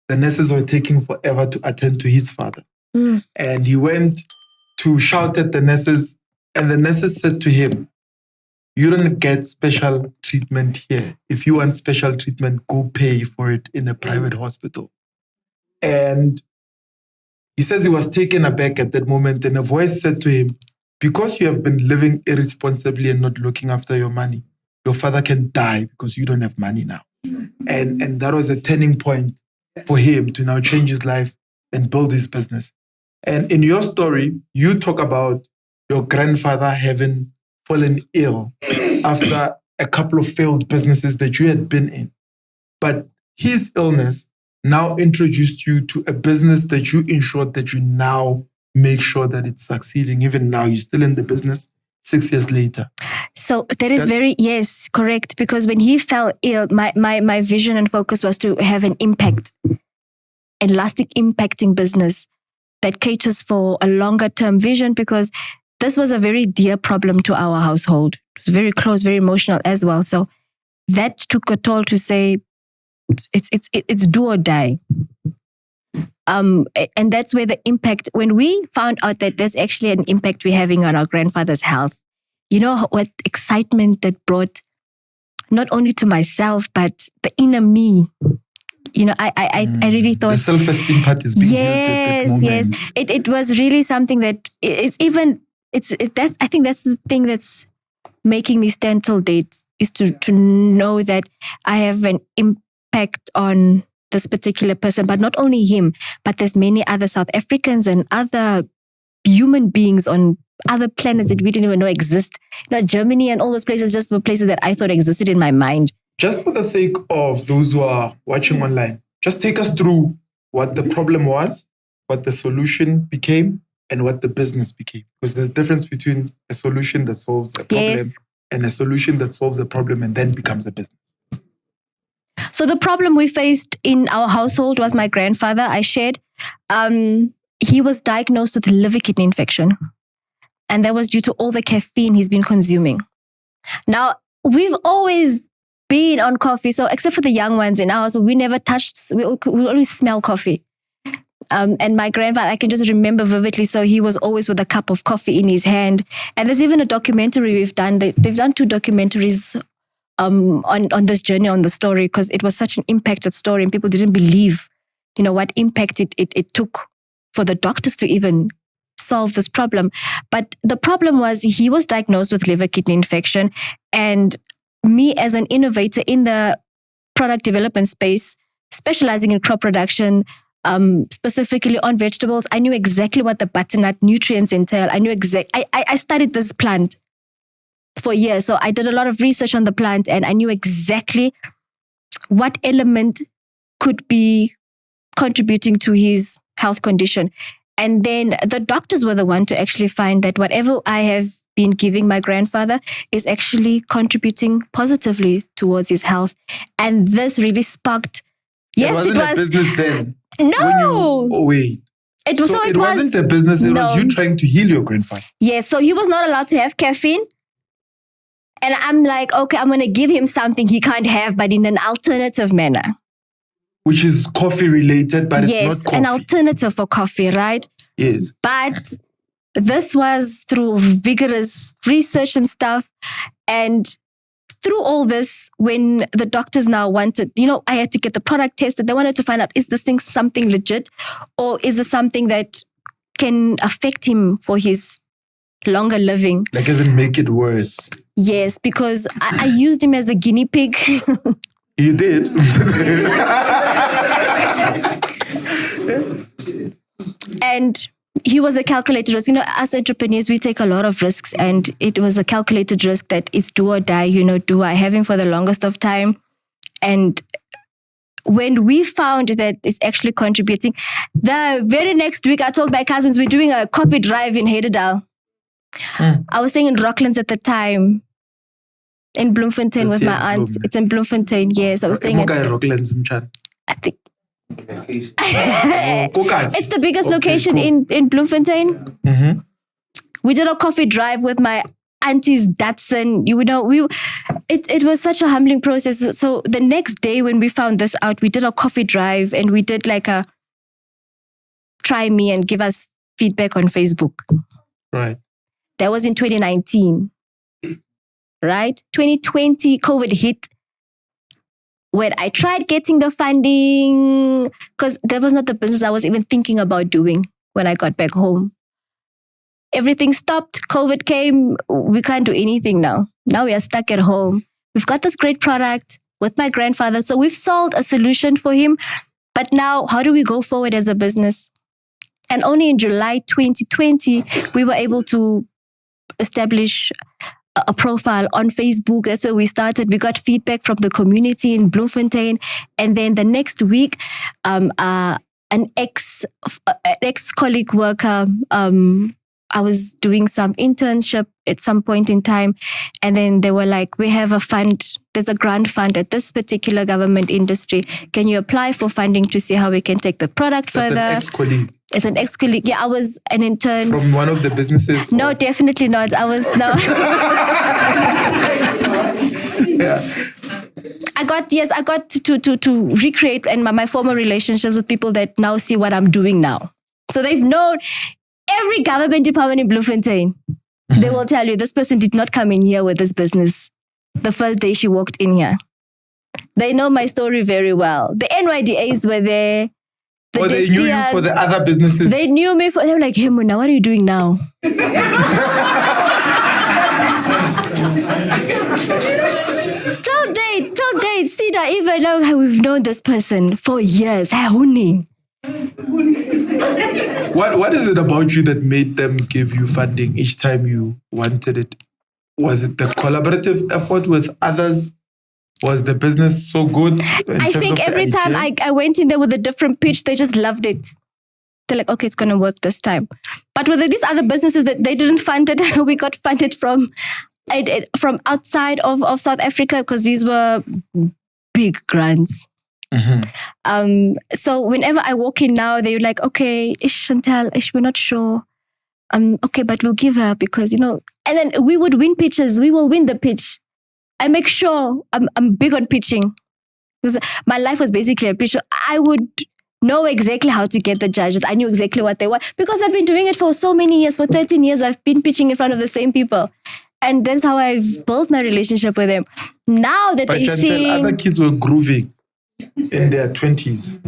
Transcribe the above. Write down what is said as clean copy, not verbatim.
the nurses were taking forever to attend to his father. And he went to shout at the nurses, and the nurses said to him, "You don't get special treatment here. If you want special treatment, go pay for it in a private hospital." And he says he was taken aback at that moment, and a voice said to him, "Because you have been living irresponsibly and not looking after your money, your father can die because you don't have money now." And that was a turning point for him to now change his life and build his business. And in your story, you talk about your grandfather having fallen ill after a couple of failed businesses that you had been in. But his illness now introduced you to a business that you ensured that you now make sure that it's succeeding. Even now, you're still in the business 6 years later. So that is yes, correct. Because when he fell ill, my vision and focus was to have an impact, a lasting impacting business that caters for a longer term vision, because this was a very dear problem to our household. It was very close, very emotional as well. So that took a toll to say it's do or die. And that's where the impact, when we found out that there's actually an impact we're having on our grandfather's health, you know what excitement that brought not only to myself, but the inner me. You know, I really thought the self-esteem part is being built at that moment. Yes. It was really something that I think that's the thing that's making me stand till date, is to know that I have an impact on this particular person, but not only him, but there's many other South Africans and other human beings on other planets that we didn't even know exist. You know, Germany and all those places just were places that I thought existed in my mind. Just for the sake of those who are watching online, just take us through what the problem was, what the solution became, and what the business became. Because there's a difference between a solution that solves a problem and a solution that solves a problem and then becomes a business. So the problem we faced in our household was my grandfather. I shared, he was diagnosed with liver kidney infection. And that was due to all the caffeine he's been consuming. Now, we've always been on coffee. So except for the young ones in our house, we never touched, we always smell coffee. And my grandfather, I can just remember vividly. So he was always with a cup of coffee in his hand. And there's even a documentary we've done. They've done 2 documentaries on this journey, on the story, because it was such an impacted story and people didn't believe, you know, what impact it took for the doctors to even solve this problem. But the problem was he was diagnosed with liver kidney infection, and me as an innovator in the product development space, specializing in crop production, specifically on vegetables, I knew exactly what the butternut nutrients entail. I knew I studied this plant for years. So I did a lot of research on the plant and I knew exactly what element could be contributing to his health condition. And then the doctors were the one to actually find that whatever I have been giving my grandfather is actually contributing positively towards his health. And this really sparked. Yes, it was. A business then. No. Wait. It wasn't a business. It was you trying to heal your grandfather. Yes. So he was not allowed to have caffeine. And I'm like, okay, I'm going to give him something he can't have, but in an alternative manner. Which is coffee related, but it's not coffee. Yes, an alternative for coffee, right? Yes. But this was through vigorous research and stuff. And through all this, when the doctors now wanted, I had to get the product tested. They wanted to find out, is this thing something legit? Or is it something that can affect him for his longer living? Like, doesn't make it worse? Yes, because I used him as a guinea pig. You did? And he was a calculated risk. As entrepreneurs, we take a lot of risks, and it was a calculated risk that it's do or die. Do I have him for the longest of time? And when we found that it's actually contributing, the very next week, I told my cousins, we're doing a coffee drive in Hededal. I was staying in Rocklands at the time, in Bloemfontein with my aunt. It's in Bloemfontein, yes. I was staying in Rocklands. I think. It's the biggest location in Bloemfontein. Mm-hmm. We did a coffee drive with my auntie's Datsun. It was such a humbling process. So the next day when we found this out, we did a coffee drive and we did like a try me and give us feedback on Facebook. Right. That was in 2019. Right? 2020, COVID hit. When I tried getting the funding, because that was not the business I was even thinking about doing when I got back home. Everything stopped. COVID came. We can't do anything now. Now we are stuck at home. We've got this great product with my grandfather. So we've sold a solution for him. But now, how do we go forward as a business? And only in July 2020, we were able to establish a profile on Facebook. That's where we started. We got feedback from the community in Bloemfontein. And then the next week, an ex-colleague worker, I was doing some internship at some point in time. And then they were like, we have a fund. There's a grant fund at this particular government industry. Can you apply for funding to see how we can take the product further? That's an ex-colleague. It's an ex-colleague. Yeah, I was an intern. From one of the businesses? No, definitely not. I was, no. Yeah. I got to recreate and my former relationships with people that now see what I'm doing now. So they've known every government department in Bloemfontein. They will tell you this person did not come in here with this business the first day she walked in here. They know my story very well. The NYDAs were there. They knew you for the other businesses. They knew me for. They were like, "Hey, Muna, what are you doing now?" Till date, Sida, even now we've known this person for years. What is it about you that made them give you funding each time you wanted it? Was it the collaborative effort with others? Was the business so good? I think every time I went in there with a different pitch, they just loved it. They're like, okay, it's going to work this time. But with these other businesses that they didn't fund it, we got funded from outside of South Africa because these were big grants. Mm-hmm. So whenever I walk in now, they're like, okay, Chantelle, we're not sure. Okay, but we'll give her because, and then we would win pitches. We will win the pitch. I make sure I'm big on pitching because my life was basically a pitch. I would know exactly how to get the judges. I knew exactly what they want because I've been doing it for so many years. For 13 years, I've been pitching in front of the same people. And that's how I've built my relationship with them. Now that they see... other kids were grooving in their 20s.